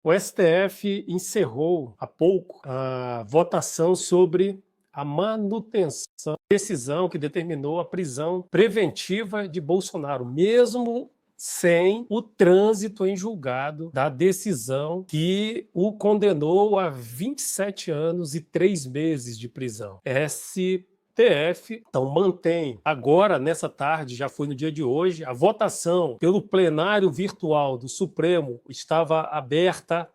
O STF encerrou há pouco a votação sobre a manutenção da decisão que determinou a prisão preventiva de Bolsonaro, mesmo sem o trânsito em julgado da decisão que o condenou a 27 anos e 3 meses de prisão. STF, então, mantém agora, nessa tarde, já foi no dia de hoje, a votação pelo plenário virtual do Supremo está aberta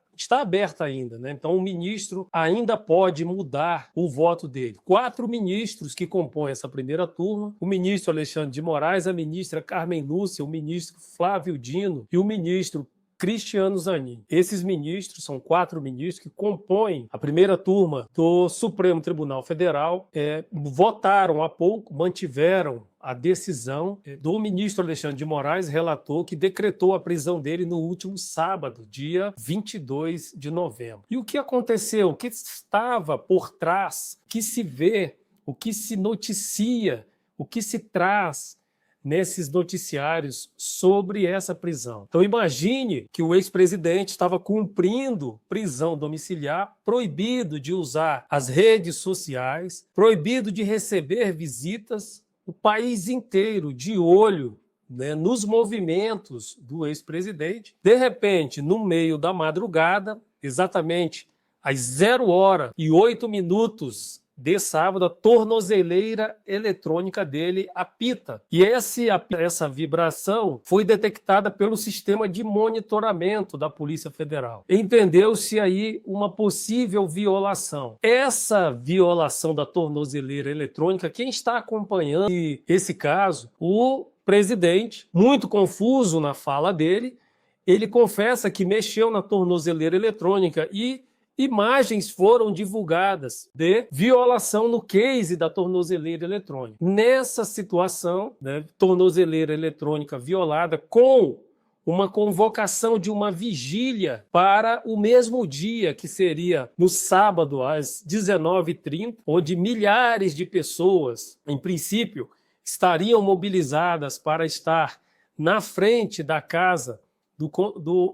ainda, né? Então o ministro ainda pode mudar o voto dele. 4 ministros que compõem essa primeira turma: o ministro Alexandre de Moraes, a ministra Carmen Lúcia, o ministro Flávio Dino e o ministro Cristiano Zanin. Esses ministros, são 4 ministros que compõem a primeira turma do Supremo Tribunal Federal, votaram há pouco, mantiveram a decisão do ministro Alexandre de Moraes, relator, que decretou a prisão dele no último sábado, dia 22 de novembro. E o que aconteceu? O que estava por trás? O que se vê? O que se noticia? O que se traz nesses noticiários sobre essa prisão? Então imagine que o ex-presidente estava cumprindo prisão domiciliar, proibido de usar as redes sociais, proibido de receber visitas, o país inteiro de olho, né, nos movimentos do ex-presidente. De repente, no meio da madrugada, exatamente às 0h08 de sábado, a tornozeleira eletrônica dele apita. E essa vibração foi detectada pelo sistema de monitoramento da Polícia Federal. Entendeu-se aí uma possível violação. Essa violação da tornozeleira eletrônica, quem está acompanhando esse caso, o presidente, muito confuso na fala dele, ele confessa que mexeu na tornozeleira eletrônica e imagens foram divulgadas de violação no case da tornozeleira eletrônica. Nessa situação, né, tornozeleira eletrônica violada com uma convocação de uma vigília para o mesmo dia, que seria no sábado, às 19h30, onde milhares de pessoas, em princípio, estariam mobilizadas para estar na frente da casa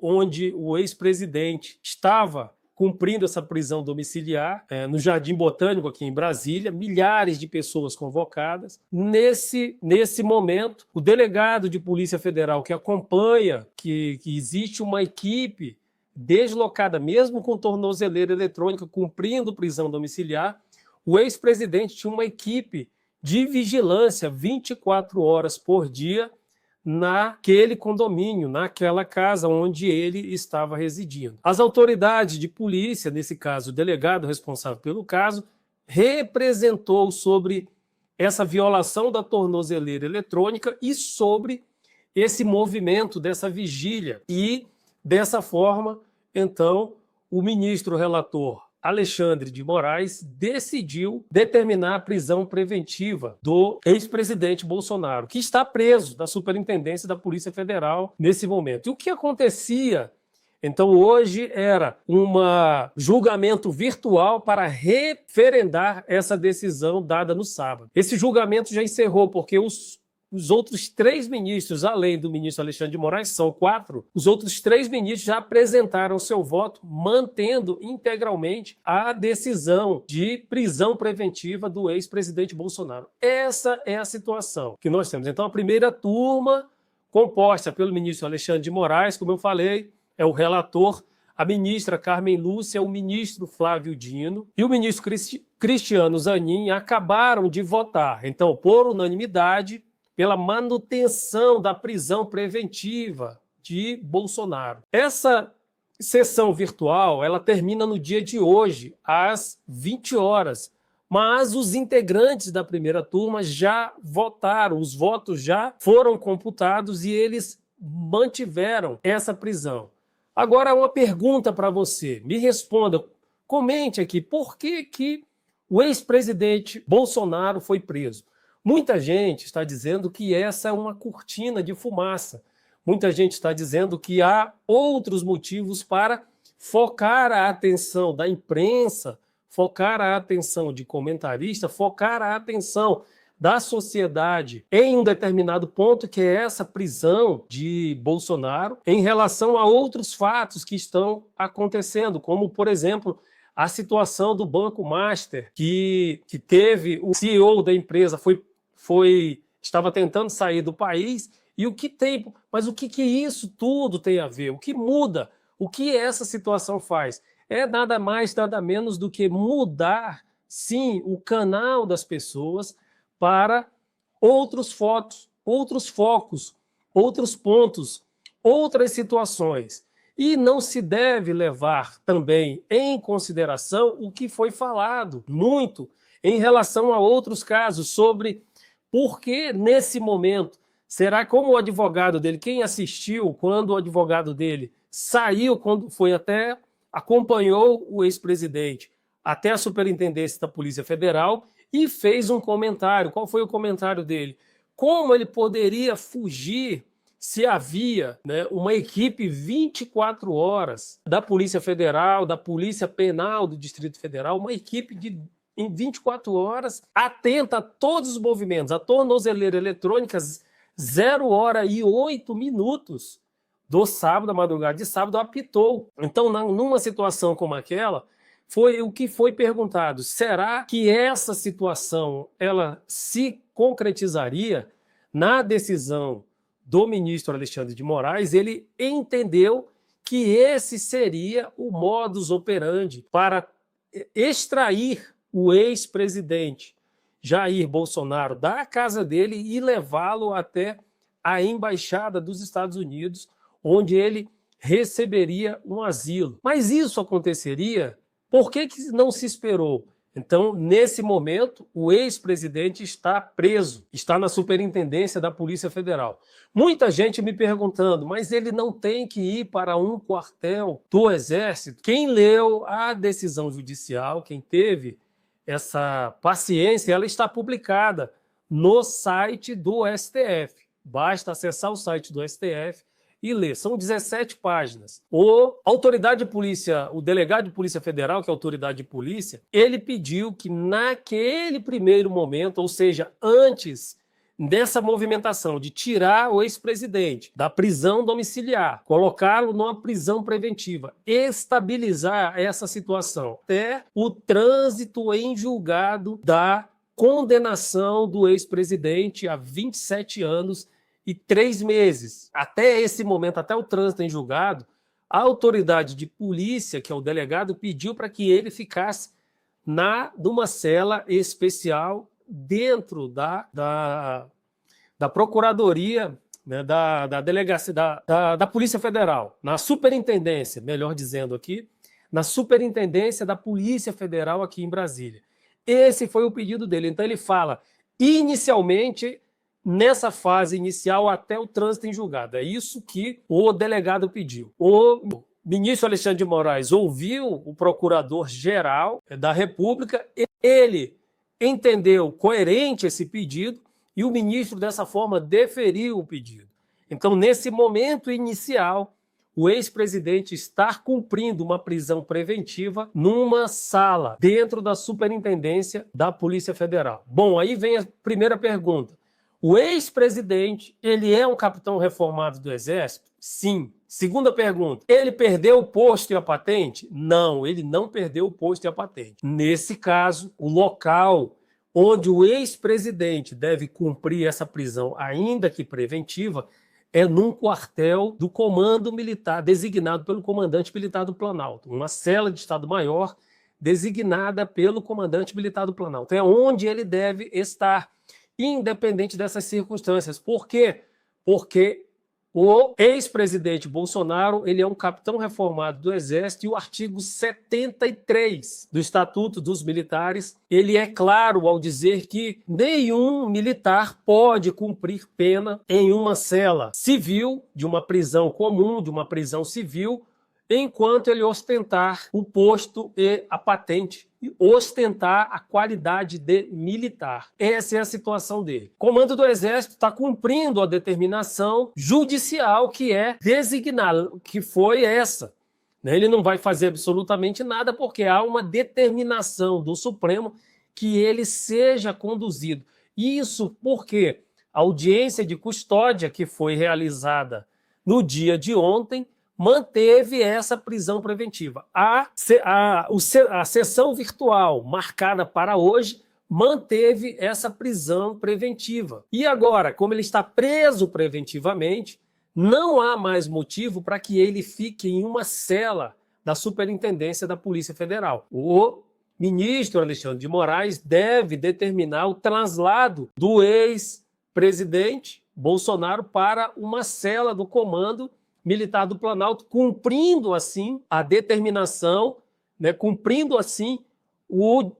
onde o ex-presidente estava cumprindo essa prisão domiciliar, no Jardim Botânico, aqui em Brasília, milhares de pessoas convocadas. Nesse momento, o delegado de Polícia Federal que acompanha que existe uma equipe deslocada, mesmo com tornozeleira eletrônica, cumprindo prisão domiciliar, o ex-presidente tinha uma equipe de vigilância 24 horas por dia naquele condomínio, naquela casa onde ele estava residindo. As autoridades de polícia, nesse caso o delegado responsável pelo caso, representou sobre essa violação da tornozeleira eletrônica e sobre esse movimento dessa vigília. E, dessa forma, então, o ministro relator Alexandre de Moraes decidiu determinar a prisão preventiva do ex-presidente Bolsonaro, que está preso da Superintendência da Polícia Federal nesse momento. E o que acontecia, então, hoje era um julgamento virtual para referendar essa decisão dada no sábado. Esse julgamento já encerrou, porque os outros 3 ministros, além do ministro Alexandre de Moraes, são 4, os outros 3 ministros já apresentaram seu voto, mantendo integralmente a decisão de prisão preventiva do ex-presidente Bolsonaro. Essa é a situação que nós temos. Então, a primeira turma, composta pelo ministro Alexandre de Moraes, como eu falei, é o relator, a ministra Carmen Lúcia, o ministro Flávio Dino e o ministro Cristiano Zanin acabaram de votar, então, por unanimidade, pela manutenção da prisão preventiva de Bolsonaro. Essa sessão virtual, ela termina no dia de hoje, às 20 horas, mas os integrantes da primeira turma já votaram, os votos já foram computados e eles mantiveram essa prisão. Agora, uma pergunta para você, me responda, comente aqui, por que o ex-presidente Bolsonaro foi preso? Muita gente está dizendo que essa é uma cortina de fumaça. Muita gente está dizendo que há outros motivos para focar a atenção da imprensa, focar a atenção de comentarista, focar a atenção da sociedade em um determinado ponto, que é essa prisão de Bolsonaro, em relação a outros fatos que estão acontecendo, como, por exemplo, a situação do Banco Master, que teve o CEO da empresa estava tentando sair do país, e mas o que isso tudo tem a ver? O que muda? O que essa situação faz? É nada mais, nada menos do que mudar, sim, o canal das pessoas para outros focos, outros pontos, outras situações. E não se deve levar também em consideração o que foi falado muito em relação a outros casos sobre por que nesse momento, será como o advogado dele, quem assistiu quando o advogado dele saiu, quando foi até acompanhou o ex-presidente até a Superintendência da Polícia Federal e fez um comentário. Qual foi o comentário dele? Como ele poderia fugir se havia, né, uma equipe 24 horas da Polícia Federal, da Polícia Penal do Distrito Federal, uma equipe em 24 horas atenta a todos os movimentos. A tornozeleira eletrônica 0h08 do sábado, da madrugada de sábado, apitou. Então, numa situação como aquela, foi o que foi perguntado. Será que essa situação ela se concretizaria na decisão do ministro Alexandre de Moraes? Ele entendeu que esse seria o modus operandi para extrair o ex-presidente Jair Bolsonaro da casa dele e levá-lo até a embaixada dos Estados Unidos, onde ele receberia um asilo. Mas isso aconteceria. Por que não se esperou? Então, nesse momento, o ex-presidente está preso, está na Superintendência da Polícia Federal. Muita gente me perguntando, mas ele não tem que ir para um quartel do Exército? Quem leu a decisão judicial, quem teve essa paciência, ela está publicada no site do STF. Basta acessar o site do STF e ler. São 17 páginas. O delegado de Polícia Federal, que é a autoridade de polícia, ele pediu que naquele primeiro momento, ou seja, antes dessa movimentação de tirar o ex-presidente da prisão domiciliar, colocá-lo numa prisão preventiva, estabilizar essa situação até o trânsito em julgado da condenação do ex-presidente a 27 anos e 3 meses. Até esse momento, até o trânsito em julgado, a autoridade de polícia, que é o delegado, pediu para que ele ficasse numa cela especial dentro da Procuradoria, né, da Delegacia da Polícia Federal, na Superintendência, melhor dizendo aqui, na Superintendência da Polícia Federal aqui em Brasília. Esse foi o pedido dele. Então ele fala, inicialmente, nessa fase inicial até o trânsito em julgado. É isso que o delegado pediu. O ministro Alexandre de Moraes ouviu o procurador-geral da República, ele entendeu coerente esse pedido e o ministro, dessa forma, deferiu o pedido. Então, nesse momento inicial, o ex-presidente está cumprindo uma prisão preventiva numa sala dentro da Superintendência da Polícia Federal. Bom, aí vem a primeira pergunta. O ex-presidente, ele é um capitão reformado do Exército? Sim. Segunda pergunta, ele perdeu o posto e a patente? Não, ele não perdeu o posto e a patente. Nesse caso, o local onde o ex-presidente deve cumprir essa prisão, ainda que preventiva, é num quartel do Comando Militar, designado pelo Comandante Militar do Planalto, uma cela de Estado-Maior designada pelo Comandante Militar do Planalto. É onde ele deve estar, independente dessas circunstâncias. Por quê? Porque o ex-presidente Bolsonaro, ele é um capitão reformado do Exército e o artigo 73 do Estatuto dos Militares, ele é claro ao dizer que nenhum militar pode cumprir pena em uma cela civil, de uma prisão comum, de uma prisão civil, enquanto ele ostentar o posto e a patente, e ostentar a qualidade de militar. Essa é a situação dele. O Comando do Exército está cumprindo a determinação judicial que é designada, que foi essa. Ele não vai fazer absolutamente nada porque há uma determinação do Supremo que ele seja conduzido. Isso porque a audiência de custódia que foi realizada no dia de ontem manteve essa prisão preventiva. A sessão virtual marcada para hoje manteve essa prisão preventiva. E agora, como ele está preso preventivamente, não há mais motivo para que ele fique em uma cela da Superintendência da Polícia Federal. O ministro Alexandre de Moraes deve determinar o traslado do ex-presidente Bolsonaro para uma cela do Comando Militar do Planalto, cumprindo assim a determinação, né, cumprindo assim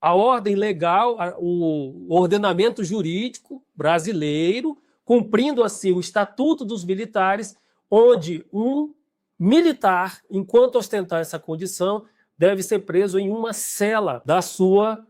a ordem legal, o ordenamento jurídico brasileiro, cumprindo assim o Estatuto dos Militares, onde um militar, enquanto ostentar essa condição, deve ser preso em uma cela da sua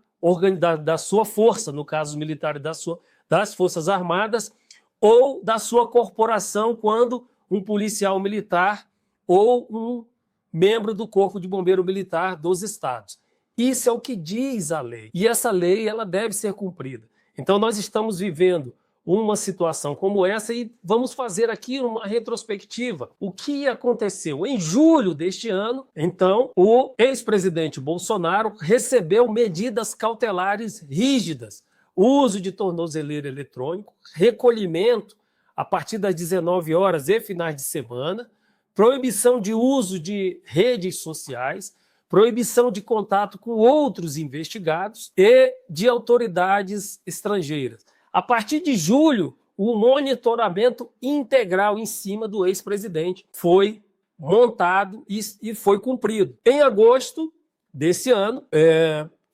força, no caso militar das Forças Armadas, ou da sua corporação, quando um policial militar ou um membro do Corpo de Bombeiro Militar dos estados. Isso é o que diz a lei. E essa lei ela deve ser cumprida. Então nós estamos vivendo uma situação como essa e vamos fazer aqui uma retrospectiva. O que aconteceu? Em julho deste ano, então, o ex-presidente Bolsonaro recebeu medidas cautelares rígidas, uso de tornozeleiro eletrônico, recolhimento a partir das 19 horas e finais de semana, proibição de uso de redes sociais, proibição de contato com outros investigados e de autoridades estrangeiras. A partir de julho, o monitoramento integral em cima do ex-presidente foi montado e foi cumprido. Em agosto desse ano,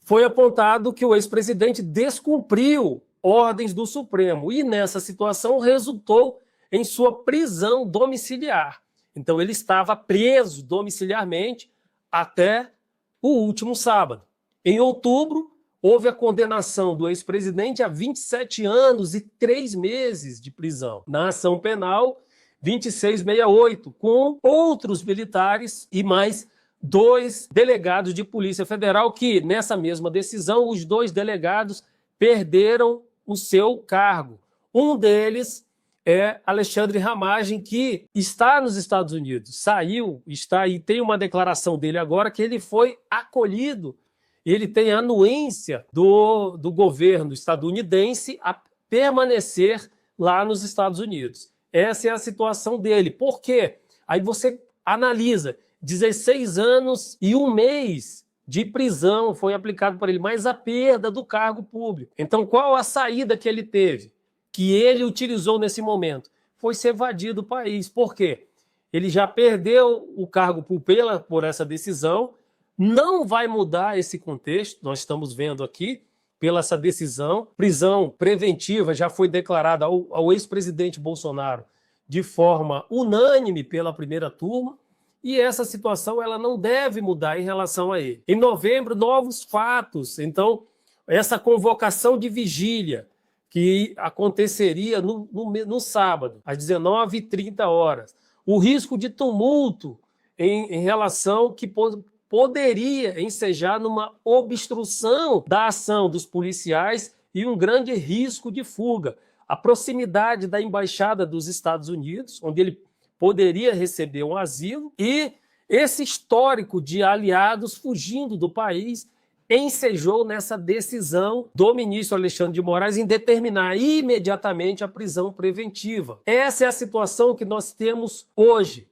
foi apontado que o ex-presidente descumpriu ordens do Supremo e nessa situação resultou em sua prisão domiciliar. Então ele estava preso domiciliarmente até o último sábado. Em outubro, houve a condenação do ex-presidente a 27 anos e 3 meses de prisão na ação penal 2668, com outros militares e mais 2 delegados de Polícia Federal que, nessa mesma decisão, os 2 delegados perderam o seu cargo. Um deles é Alexandre Ramagem, que está nos Estados Unidos, está e tem uma declaração dele agora que ele foi acolhido, ele tem a anuência do governo estadunidense a permanecer lá nos Estados Unidos. Essa é a situação dele. Por quê? Aí você analisa, 16 anos e 1 mês de prisão foi aplicado para ele, mais a perda do cargo público. Então, qual a saída que ele teve? Que ele utilizou nesse momento? Foi se evadir do país. Por quê? Ele já perdeu o cargo por essa decisão, não vai mudar esse contexto, nós estamos vendo aqui, pela essa decisão. Prisão preventiva já foi declarada ao ex-presidente Bolsonaro de forma unânime pela primeira turma, e essa situação ela não deve mudar em relação a ele. Em novembro, novos fatos. Então, essa convocação de vigília, que aconteceria no sábado, às 19h30. O risco de tumulto em relação que poderia ensejar numa obstrução da ação dos policiais e um grande risco de fuga. A proximidade da Embaixada dos Estados Unidos, onde ele poderia receber um asilo, e esse histórico de aliados fugindo do país ensejou nessa decisão do ministro Alexandre de Moraes em determinar imediatamente a prisão preventiva. Essa é a situação que nós temos hoje,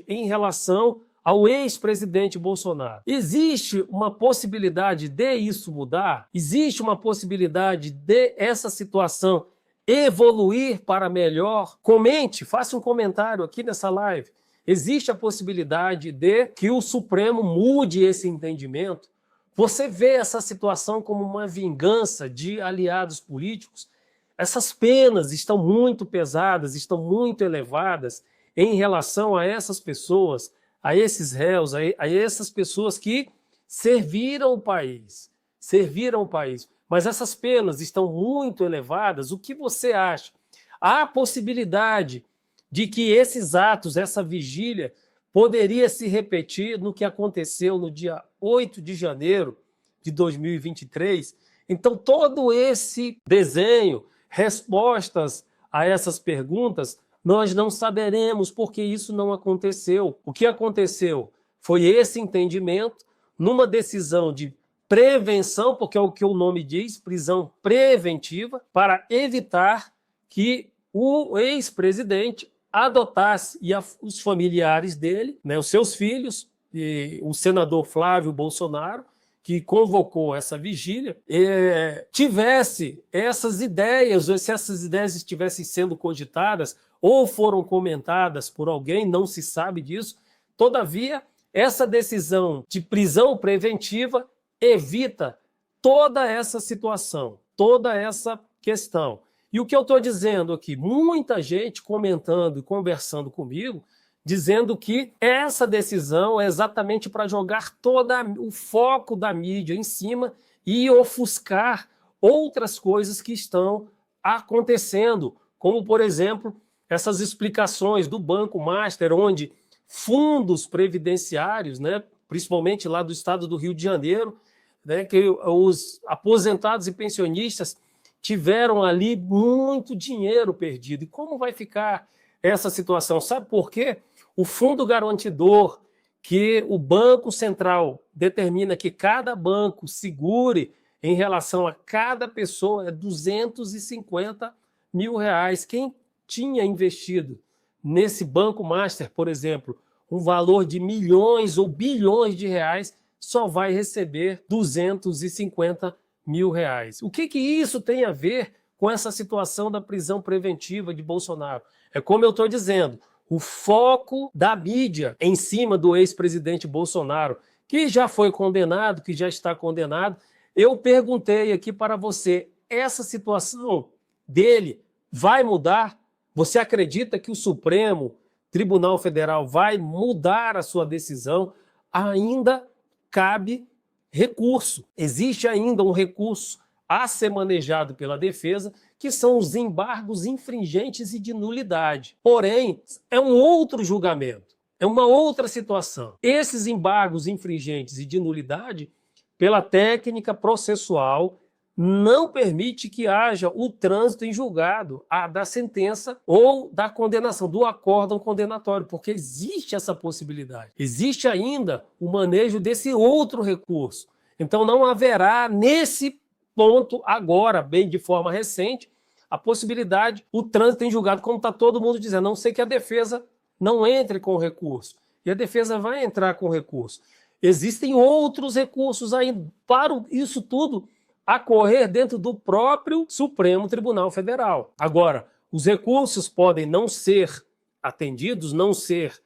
em relação ao ex-presidente Bolsonaro. Existe uma possibilidade de isso mudar? Existe uma possibilidade de essa situação evoluir para melhor? Comente, faça um comentário aqui nessa live. Existe a possibilidade de que o Supremo mude esse entendimento? Você vê essa situação como uma vingança de aliados políticos? Essas penas estão muito pesadas, estão muito elevadas em relação a essas pessoas, a esses réus, a essas pessoas que serviram o país. Mas essas penas estão muito elevadas. O que você acha? Há possibilidade de que esses atos, essa vigília, poderia se repetir no que aconteceu no dia 8 de janeiro de 2023, Então, todo esse desenho, respostas a essas perguntas, nós não saberemos porque isso não aconteceu. O que aconteceu foi esse entendimento numa decisão de prevenção, porque é o que o nome diz, prisão preventiva, para evitar que o ex-presidente adotasse e os familiares dele, né, os seus filhos, e o senador Flávio Bolsonaro, que convocou essa vigília, tivesse essas ideias, ou se essas ideias estivessem sendo cogitadas ou foram comentadas por alguém, não se sabe disso. Todavia, essa decisão de prisão preventiva evita toda essa situação, toda essa questão. E o que eu estou dizendo aqui? Muita gente comentando e conversando comigo, dizendo que essa decisão é exatamente para jogar todo o foco da mídia em cima e ofuscar outras coisas que estão acontecendo, como, por exemplo, essas explicações do Banco Master, onde fundos previdenciários, né, principalmente lá do estado do Rio de Janeiro, né, que os aposentados e pensionistas tiveram ali muito dinheiro perdido. E como vai ficar essa situação? Sabe por quê? O fundo garantidor que o Banco Central determina que cada banco segure em relação a cada pessoa é R$250 mil. Quem tinha investido nesse Banco Master, por exemplo, um valor de milhões ou bilhões de reais, só vai receber R$250 mil. O que isso tem a ver com essa situação da prisão preventiva de Bolsonaro? É como eu estou dizendo, o foco da mídia em cima do ex-presidente Bolsonaro, que já foi condenado, que já está condenado. Eu perguntei aqui para você, essa situação dele vai mudar? Você acredita que o Supremo Tribunal Federal vai mudar a sua decisão? Ainda cabe recurso. Existe ainda um recurso a ser manejado pela defesa, que são os embargos infringentes e de nulidade. Porém, é um outro julgamento, é uma outra situação. Esses embargos infringentes e de nulidade, pela técnica processual, não permite que haja o trânsito em julgado da sentença ou da condenação, do acórdão condenatório, porque existe essa possibilidade. Existe ainda o manejo desse outro recurso. Então não haverá nesse ponto agora, bem de forma recente, a possibilidade, o trânsito em julgado, como está todo mundo dizendo, a não ser que a defesa não entre com recurso. E a defesa vai entrar com recurso. Existem outros recursos ainda para isso tudo a correr dentro do próprio Supremo Tribunal Federal. Agora, os recursos podem não ser atendidos, não ser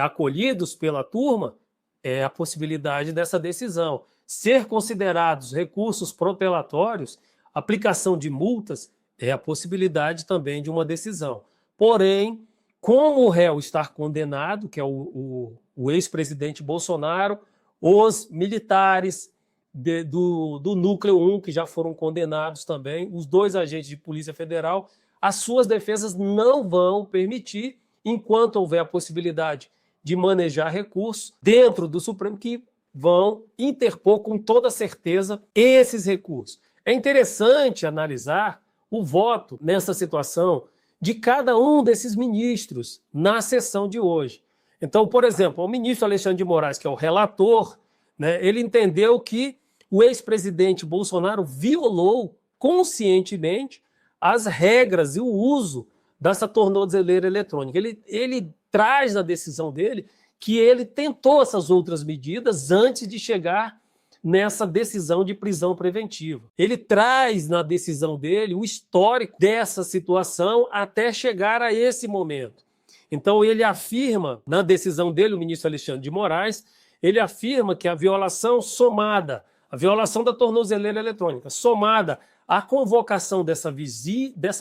acolhidos pela turma, é a possibilidade dessa decisão. Ser considerados recursos protelatórios, aplicação de multas, é a possibilidade também de uma decisão. Porém, como o réu estar condenado, que é o ex-presidente Bolsonaro, os militares do Núcleo 1, que já foram condenados também, os 2 agentes de Polícia Federal, as suas defesas não vão permitir, enquanto houver a possibilidade de manejar recursos dentro do Supremo, que vão interpor com toda certeza esses recursos. É interessante analisar o voto nessa situação de cada um desses ministros na sessão de hoje. Então, por exemplo, o ministro Alexandre de Moraes, que é o relator, né, ele entendeu que o ex-presidente Bolsonaro violou conscientemente as regras e o uso dessa tornozeleira eletrônica. Ele traz na decisão dele que ele tentou essas outras medidas antes de chegar nessa decisão de prisão preventiva. Ele traz na decisão dele o histórico dessa situação até chegar a esse momento. Então ele afirma, na decisão dele, o ministro Alexandre de Moraes, ele afirma que a violação somada, a violação da tornozeleira eletrônica, somada à convocação dessa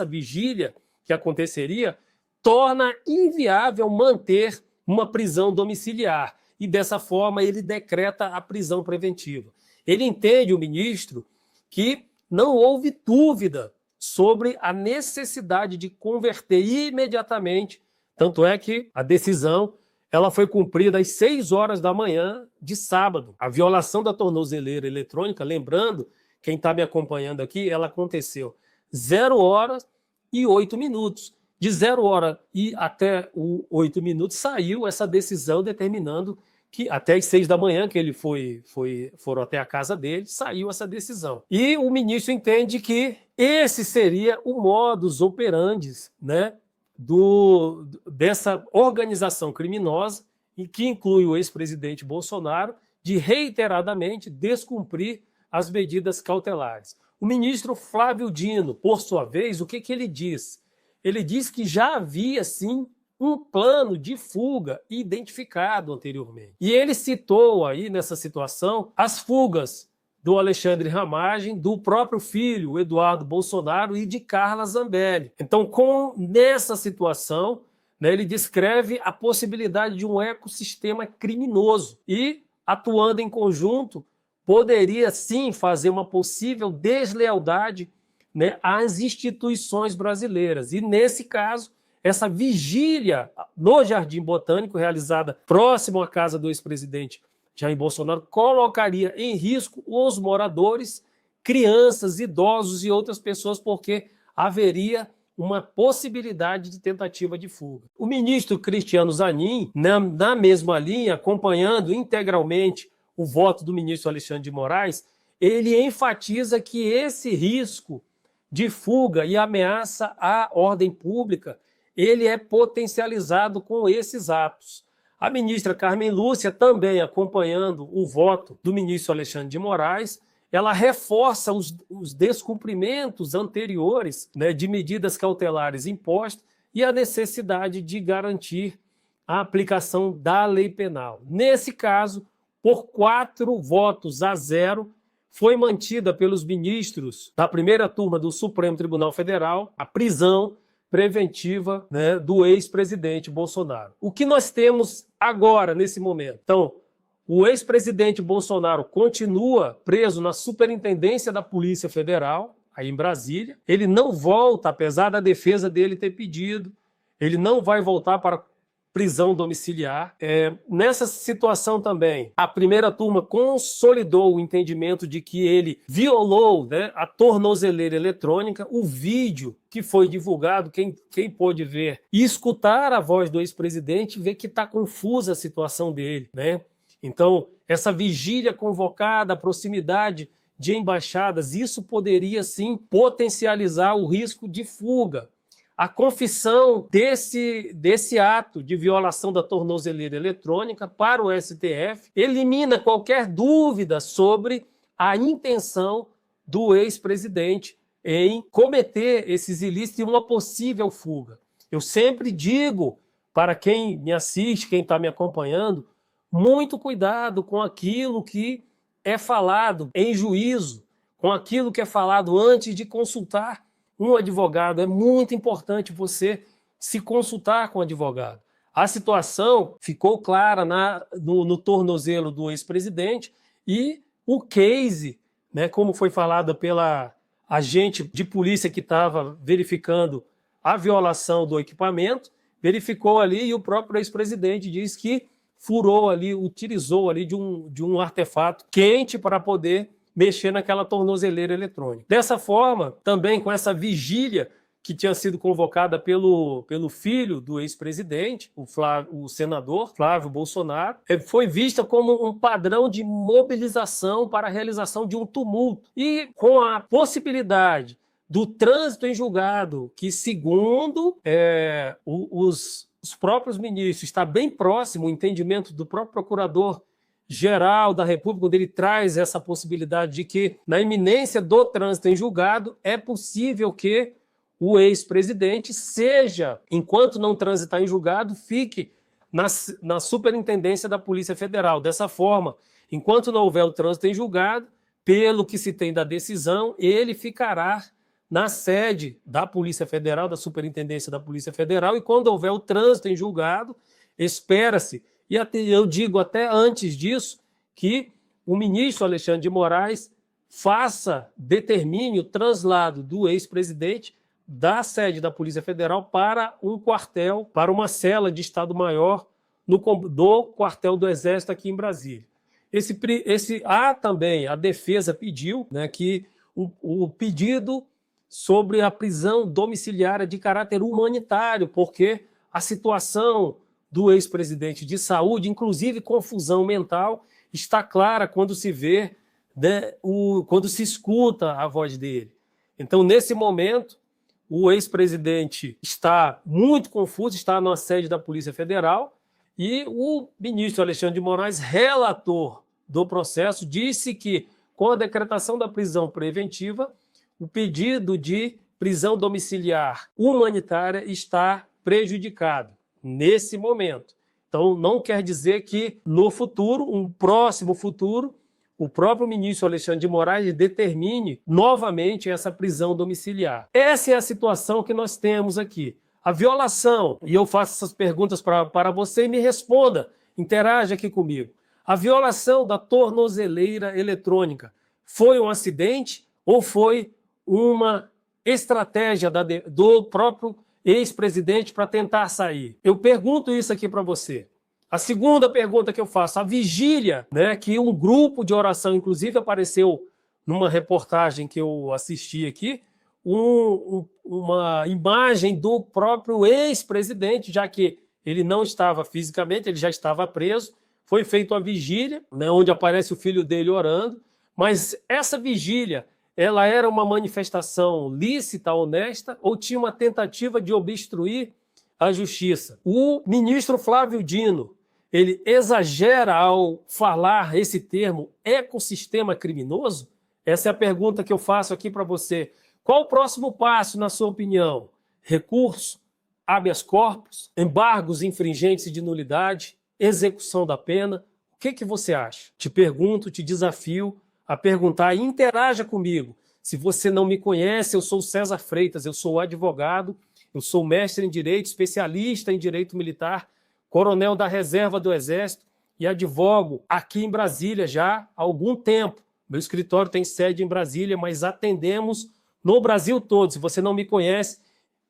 vigília que aconteceria, torna inviável manter uma prisão domiciliar. E dessa forma ele decreta a prisão preventiva. Ele entende, o ministro, que não houve dúvida sobre a necessidade de converter imediatamente, tanto é que a decisão ela foi cumprida às 6 horas da manhã de sábado. A violação da tornozeleira eletrônica, lembrando quem está me acompanhando aqui, ela aconteceu 0h08. De 0h e até 8 minutos saiu essa decisão determinando que até as 6 da manhã que ele foram até a casa dele, saiu essa decisão. E o ministro entende que esse seria o modus operandi, né, dessa organização criminosa, e que inclui o ex-presidente Bolsonaro, de reiteradamente descumprir as medidas cautelares. O ministro Flávio Dino, por sua vez, o que ele diz? Ele diz que já havia, sim, um plano de fuga identificado anteriormente. E ele citou aí, nessa situação, as fugas do Alexandre Ramagem, do próprio filho, o Eduardo Bolsonaro, e de Carla Zambelli. Então, nessa situação, né, ele descreve a possibilidade de um ecossistema criminoso e, atuando em conjunto, poderia, sim, fazer uma possível deslealdade, né, às instituições brasileiras. E, nesse caso, essa vigília no Jardim Botânico, realizada próximo à casa do ex-presidente Jair Bolsonaro, colocaria em risco os moradores, crianças, idosos e outras pessoas, porque haveria uma possibilidade de tentativa de fuga. O ministro Cristiano Zanin, na mesma linha, acompanhando integralmente o voto do ministro Alexandre de Moraes, ele enfatiza que esse risco de fuga e ameaça à ordem pública, ele é potencializado com esses atos. A ministra Carmen Lúcia, também acompanhando o voto do ministro Alexandre de Moraes, ela reforça os descumprimentos anteriores, né, de medidas cautelares impostas e a necessidade de garantir a aplicação da lei penal. Nesse caso, por 4 votos a 0, foi mantida pelos ministros da primeira turma do Supremo Tribunal Federal a prisão preventiva, né, do ex-presidente Bolsonaro. O que nós temos agora, nesse momento? Então, o ex-presidente Bolsonaro continua preso na Superintendência da Polícia Federal, aí em Brasília. Ele não volta, apesar da defesa dele ter pedido, ele não vai voltar para prisão domiciliar. Nessa situação também, a primeira turma consolidou o entendimento de que ele violou, né, a tornozeleira eletrônica. O vídeo que foi divulgado, quem pôde ver e escutar a voz do ex-presidente, vê que está confusa a situação dele, né? Então, essa vigília convocada, a proximidade de embaixadas, isso poderia sim potencializar o risco de fuga. A confissão desse ato de violação da tornozeleira eletrônica para o STF elimina qualquer dúvida sobre a intenção do ex-presidente em cometer esses ilícitos e uma possível fuga. Eu sempre digo para quem me assiste, quem está me acompanhando, muito cuidado com aquilo que é falado em juízo, com aquilo que é falado antes de consultar um advogado. É muito importante você se consultar com o advogado. A situação ficou clara no tornozelo do ex-presidente e o case, né, como foi falado pela agente de polícia que estava verificando a violação do equipamento, verificou ali e o próprio ex-presidente diz que furou ali, utilizou ali de um artefato quente para poder mexer naquela tornozeleira eletrônica. Dessa forma, também com essa vigília que tinha sido convocada pelo filho do ex-presidente, o senador Flávio Bolsonaro, foi vista como um padrão de mobilização para a realização de um tumulto. E com a possibilidade do trânsito em julgado, que segundo os próprios ministros, está bem próximo o entendimento do próprio procurador-geral da República, quando ele traz essa possibilidade de que, na iminência do trânsito em julgado, é possível que o ex-presidente seja, enquanto não transitar em julgado, fique na Superintendência da Polícia Federal. Dessa forma, enquanto não houver o trânsito em julgado, pelo que se tem da decisão, ele ficará na sede da Polícia Federal, da Superintendência da Polícia Federal, e quando houver o trânsito em julgado, espera-se, e eu digo até antes disso, que o ministro Alexandre de Moraes determine o traslado do ex-presidente da sede da Polícia Federal para um quartel, para uma cela de Estado-Maior do quartel do Exército aqui em Brasília. Também a defesa pediu, né, que o pedido sobre a prisão domiciliária de caráter humanitário, porque a situação do ex-presidente de saúde, inclusive confusão mental, está clara quando se vê, né, quando se escuta a voz dele. Então, nesse momento, o ex-presidente está muito confuso, está na sede da Polícia Federal, e o ministro Alexandre de Moraes, relator do processo, disse que, com a decretação da prisão preventiva, o pedido de prisão domiciliar humanitária está prejudicado nesse momento. Então, não quer dizer que no futuro, um próximo futuro, o próprio ministro Alexandre de Moraes determine novamente essa prisão domiciliar. Essa é a situação que nós temos aqui. A violação, e eu faço essas perguntas para você e me responda, interaja aqui comigo. A violação da tornozeleira eletrônica foi um acidente ou foi uma estratégia do próprio ex-presidente para tentar sair? Eu pergunto isso aqui para você. A segunda pergunta que eu faço, a vigília, né, que um grupo de oração, inclusive apareceu numa reportagem que eu assisti aqui, uma imagem do próprio ex-presidente, já que ele não estava fisicamente, ele já estava preso, foi feita uma vigília, né, onde aparece o filho dele orando, mas essa vigília, ela era uma manifestação lícita, honesta, ou tinha uma tentativa de obstruir a justiça? O ministro Flávio Dino, ele exagera ao falar esse termo ecossistema criminoso? Essa é a pergunta que eu faço aqui para você. Qual o próximo passo, na sua opinião? Recurso, habeas corpus, embargos infringentes de nulidade, execução da pena? O que você acha? Te pergunto, te desafio a perguntar e interaja comigo. Se você não me conhece, eu sou César Freitas, eu sou advogado, eu sou mestre em Direito, especialista em Direito Militar, coronel da Reserva do Exército e advogo aqui em Brasília já há algum tempo. Meu escritório tem sede em Brasília, mas atendemos no Brasil todo. Se você não me conhece,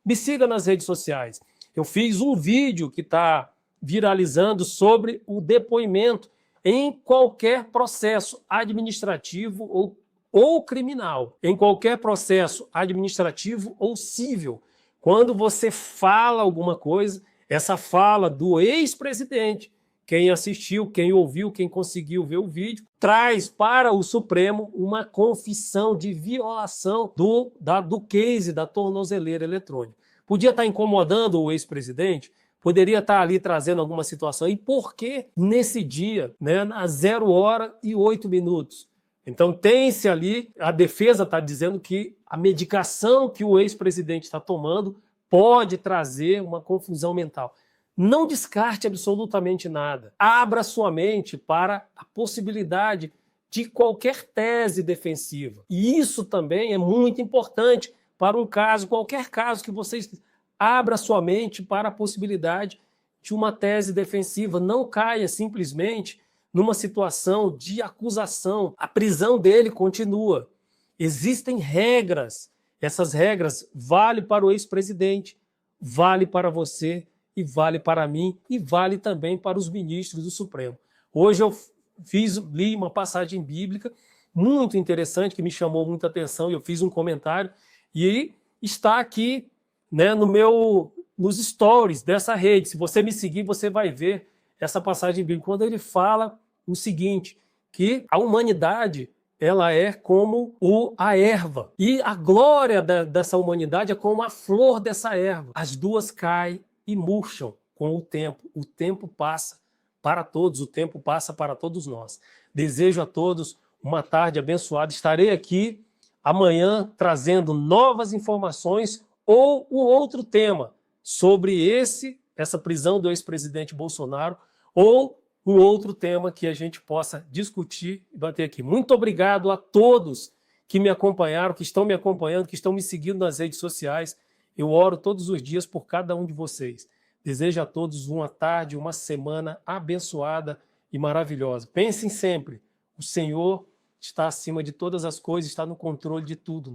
me siga nas redes sociais. Eu fiz um vídeo que está viralizando sobre o depoimento em qualquer processo administrativo ou criminal, em qualquer processo administrativo ou civil. Quando você fala alguma coisa, essa fala do ex-presidente, quem assistiu, quem ouviu, quem conseguiu ver o vídeo, traz para o Supremo uma confissão de violação do case da tornozeleira eletrônica. Podia estar incomodando o ex-presidente, poderia estar ali trazendo alguma situação. E por que nesse dia, né, às 0h08? Então tem-se ali, a defesa está dizendo que a medicação que o ex-presidente está tomando pode trazer uma confusão mental. Não descarte absolutamente nada. Abra sua mente para a possibilidade de qualquer tese defensiva. E isso também é muito importante para um caso, qualquer caso que vocês abra sua mente para a possibilidade de uma tese defensiva. Não caia simplesmente numa situação de acusação. A prisão dele continua. Existem regras. Essas regras valem para o ex-presidente, vale para você, e vale para mim, e vale também para os ministros do Supremo. Hoje eu li uma passagem bíblica muito interessante, que me chamou muita atenção, e eu fiz um comentário, e está aqui, né, nos stories dessa rede. Se você me seguir, você vai ver essa passagem bíblica, quando ele fala o seguinte, que a humanidade ela é como a erva, e a glória dessa humanidade é como a flor dessa erva. As duas caem e murcham com o tempo. O tempo passa para todos, o tempo passa para todos nós. Desejo a todos uma tarde abençoada. Estarei aqui amanhã trazendo novas informações ou o outro tema sobre essa prisão do ex-presidente Bolsonaro, ou um outro tema que a gente possa discutir e bater aqui. Muito obrigado a todos que me acompanharam, que estão me acompanhando, que estão me seguindo nas redes sociais. Eu oro todos os dias por cada um de vocês. Desejo a todos uma tarde, uma semana abençoada e maravilhosa. Pensem sempre, o Senhor está acima de todas as coisas, está no controle de tudo.